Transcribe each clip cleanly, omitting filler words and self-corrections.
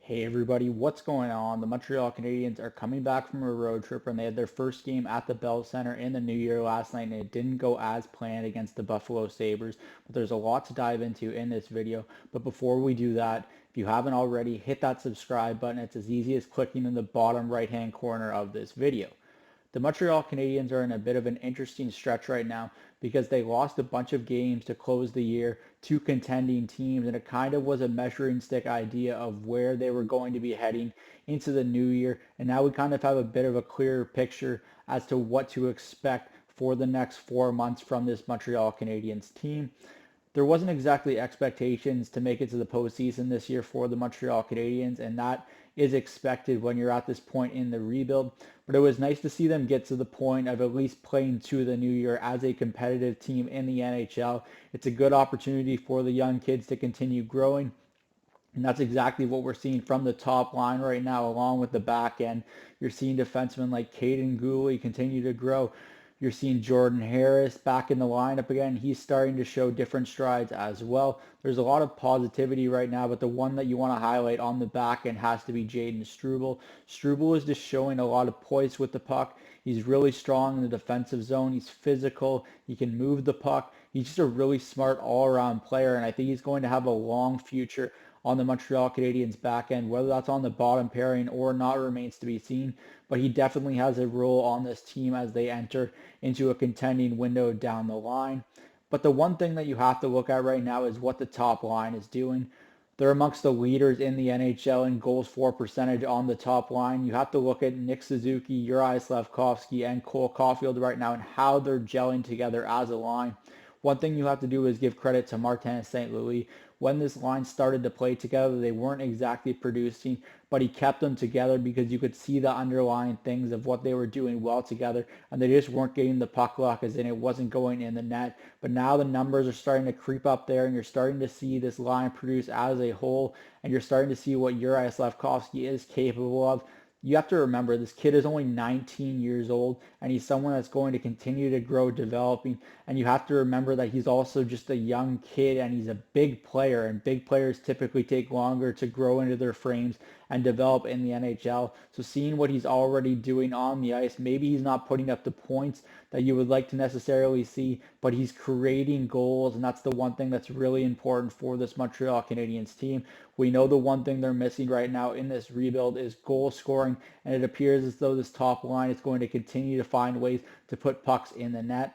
Hey everybody, what's going on? The Montreal Canadiens are coming back from a road trip and they had their first game at the Bell Center in the New Year last night and it didn't go as planned against the Buffalo Sabres. But there's a lot to dive into in this video. But before we do that, if you haven't already, hit that subscribe button. It's as easy as clicking in the bottom right hand corner of this video. The Montreal Canadiens are in a bit of an interesting stretch right now because they lost a bunch of games to close the year to contending teams, and it kind of was a measuring stick idea of where they were going to be heading into the new year. And now we kind of have a bit of a clearer picture as to what to expect for the next 4 months from this Montreal Canadiens team. There wasn't exactly expectations to make it to the postseason this year for the Montreal Canadiens, and that is expected when you're at this point in the rebuild. But it was nice to see them get to the point of at least playing to the new year as a competitive team in the NHL. It's a good opportunity for the young kids to continue growing. And that's exactly what we're seeing from the top line right now, along with the back end. You're seeing defensemen like Jayden continue to grow. You're seeing Jordan Harris back in the lineup again. He's starting to show different strides as well. There's a lot of positivity right now, but the one that you want to highlight on the back end has to be Jayden Struble. Struble is just showing a lot of poise with the puck. He's really strong in the defensive zone. He's physical. He can move the puck. He's just a really smart all-around player, and I think he's going to have a long future on the Montreal Canadiens back end. Whether that's on the bottom pairing or not remains to be seen, but he definitely has a role on this team as they enter into a contending window down the line. But the one thing that you have to look at right now is what the top line is doing. They're amongst the leaders in the NHL in goals for percentage on the top line. You have to look at Nick Suzuki, Juraj Slafkovsky, and Cole Caulfield right now and how they're gelling together as a line. One thing you have to do is give credit to Martin St. Louis. When this line started to play together, they weren't exactly producing, but he kept them together because you could see the underlying things of what they were doing well together, and they just weren't getting the puck luck as in it wasn't going in the net. But now the numbers are starting to creep up there, and you're starting to see this line produce as a whole, and you're starting to see what Juraj Slafkovsky is capable of. You have to remember this kid is only 19 years old and he's someone that's going to continue to grow developing, and you have to remember that he's also just a young kid and he's a big player, and big players typically take longer to grow into their frames and develop in the NHL. So seeing what he's already doing on the ice, maybe he's not putting up the points that you would like to necessarily see, but he's creating goals, and that's the one thing that's really important for this Montreal Canadiens team. We know the one thing they're missing right now in this rebuild is goal scoring, and it appears as though this top line is going to continue to find ways to put pucks in the net.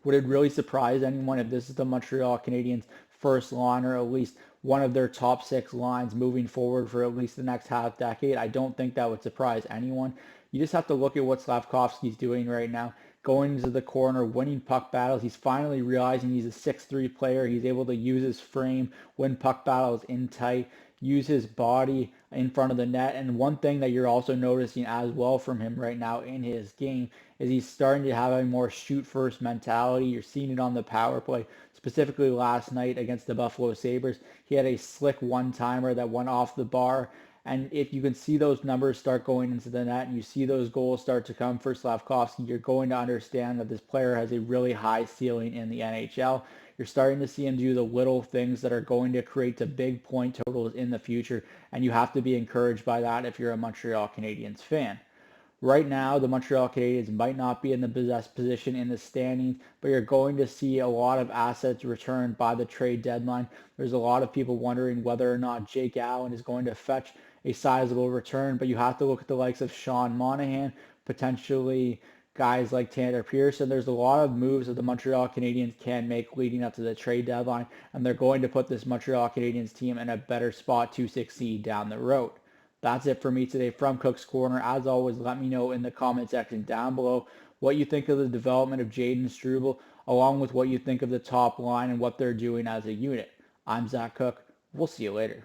Would it really surprise anyone if this is the Montreal Canadiens' first line, or at least one of their top six lines moving forward for at least the next half decade? I don't think that would surprise anyone. You just have to look at what Slafkovsky's doing right now, going into the corner, winning puck battles. He's finally realizing he's a 6'3" player. He's able to use his frame, win puck battles in tight, use his body in front of the net. And one thing that you're also noticing as well from him right now in his game is he's starting to have a more shoot first mentality. You're seeing it on the power play, specifically last night against the Buffalo Sabres. He had a slick one-timer that went off the bar. And if you can see those numbers start going into the net and you see those goals start to come for Slafkovsky, you're going to understand that this player has a really high ceiling in the NHL. You're starting to see him do the little things that are going to create the big point totals in the future, and you have to be encouraged by that if you're a Montreal Canadiens fan. Right now, the Montreal Canadiens might not be in the best position in the standings, but you're going to see a lot of assets returned by the trade deadline. There's a lot of people wondering whether or not Jake Allen is going to fetch a sizable return, but you have to look at the likes of Sean Monahan, potentially guys like Tanner Pearson. There's a lot of moves that the Montreal Canadiens can make leading up to the trade deadline, and they're going to put this Montreal Canadiens team in a better spot to succeed down the road. That's it for me today from Cook's Corner. As always, let me know in the comment section down below what you think of the development of Jayden Struble, along with what you think of the top line and what they're doing as a unit. I'm Zach Cook. We'll see you later.